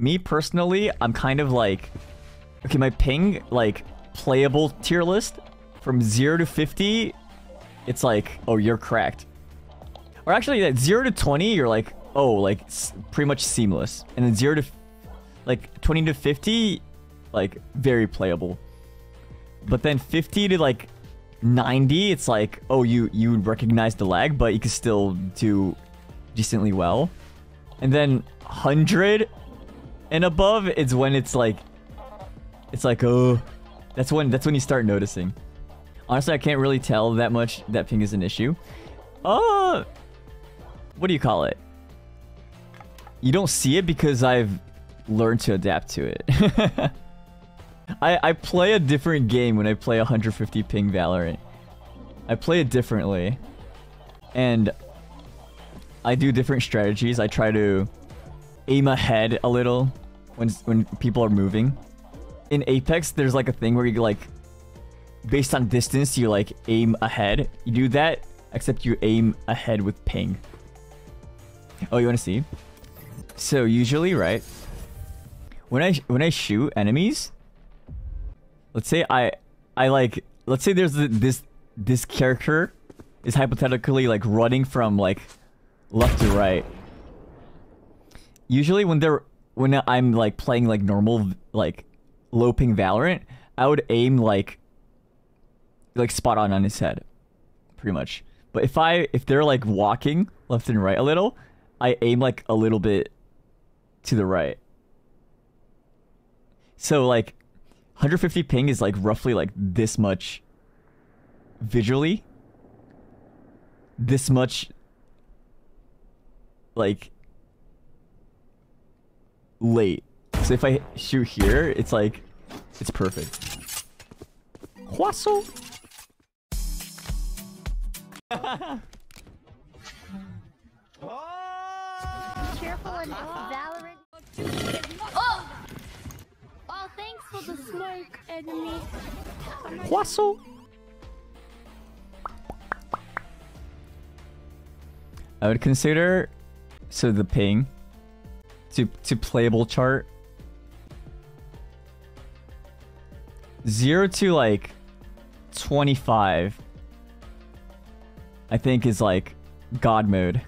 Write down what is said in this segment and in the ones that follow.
me personally, I'm kind of like, okay, my ping, like, playable tier list from 0 to 50, it's like, oh, you're cracked. Or actually, at 0 to 20, you're like, oh, like, pretty much seamless. And then 0 to, like, 20 to 50, like, very playable. But then 50 to, like, 90, it's like, oh, you recognize the lag, but you can still do decently well. And then 100 and above, it's when it's like, oh, that's when you start noticing. Honestly, I can't really tell that much that ping is an issue. What do you call it? You don't see it because I've learned to adapt to it. I play a different game when I play 150 ping Valorant. I play it differently. And I do different strategies. I try to aim ahead a little when people are moving. In Apex, there's like a thing where you like, based on distance, you like aim ahead. You do that, except you aim ahead with ping. Oh, you want to see? So usually, right, when I shoot enemies, let's say let's say there's this character is hypothetically like running from like left to right. Usually when I'm like playing like normal like low ping Valorant, I would aim like spot on his head, pretty much. But if they're like walking left and right a little, I aim like a little bit to the right. So like 150 ping is like roughly like this much visually. This much like late. So if I shoot here, it's like, it's perfect. Huaso. Careful in Valorant. Oh! Oh, thanks for the smoke, enemy. Huaso. I would consider the ping to playable chart 0 to like 25. I think is like God mode.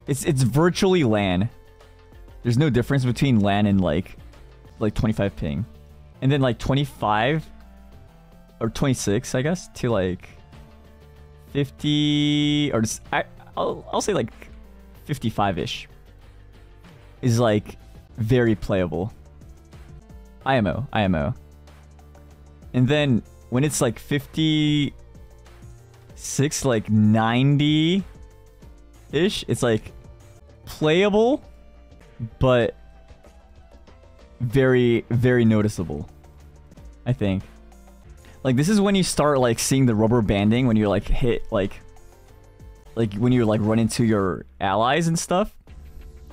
It's virtually LAN. There's no difference between LAN and like 25 ping. And then like 25 or 26, I guess, to like 50 or just, I'll say like 55-ish is like very playable. IMO. And then when it's like 56, like 90-ish, it's like playable, but very, very noticeable, I think. Like this is when you start like seeing the rubber banding, when you like hit like when you like run into your allies and stuff.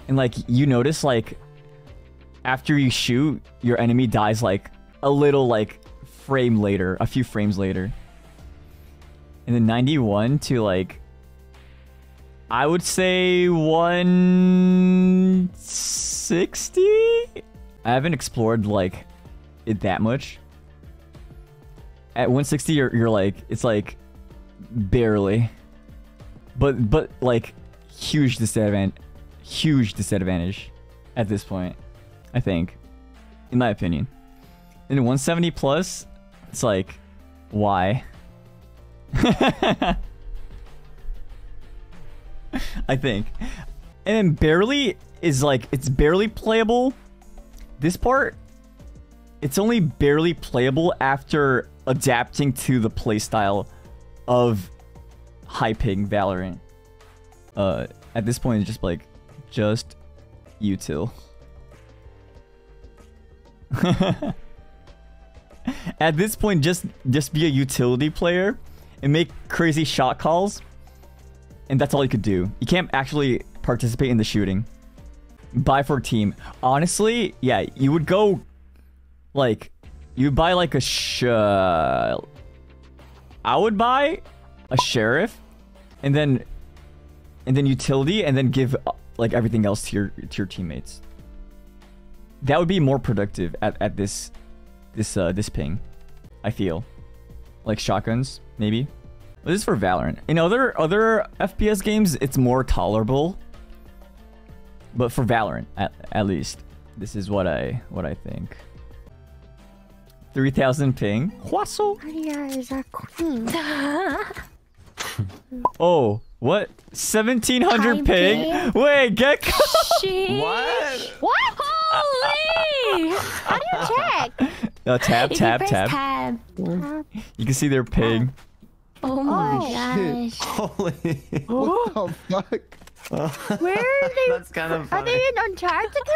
And like you notice like after you shoot, your enemy dies like a little like frame later, a few frames later. And then 91 to like, I would say 160? I haven't explored like it that much. At 160 you're like, it's like barely. But like huge disadvantage at this point, I think, in my opinion. And 170 plus, it's like, why? I think. And then barely is like, it's barely playable. This part, it's only barely playable after adapting to the playstyle of high ping Valorant. At this point, it's just like, just util. At this point, just be a utility player and make crazy shot calls, and that's all you could do. You can't actually participate in the shooting. Buy for a team. Honestly, yeah, you would go like, you buy like I would buy a sheriff, and then utility, and then give like everything else to your teammates. that would be more productive at this ping. I feel like shotguns maybe. But this is for Valorant. In other FPS games, it's more tolerable. But for Valorant, at least, this is what I think. 3000 ping. Huaso. Maria is our queen. Oh, what? 1700 ping? Wait, get. What? What? Holy! How do you check? Tab. Tab. You can see their ping. Oh my gosh. Holy. What the fuck? Where are they? That's kind of Are funny. they in Antarctica?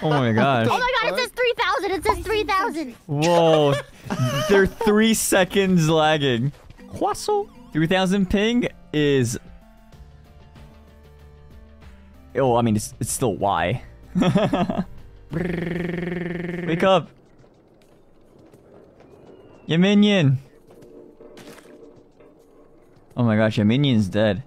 Oh my gosh. Oh my god, it says 3,000. It says 3,000. Whoa. They're 3 seconds lagging. Huaso. 3000 ping is... Oh, I mean, it's still Y. Wake up. Your minion. Oh my gosh, your minion's dead.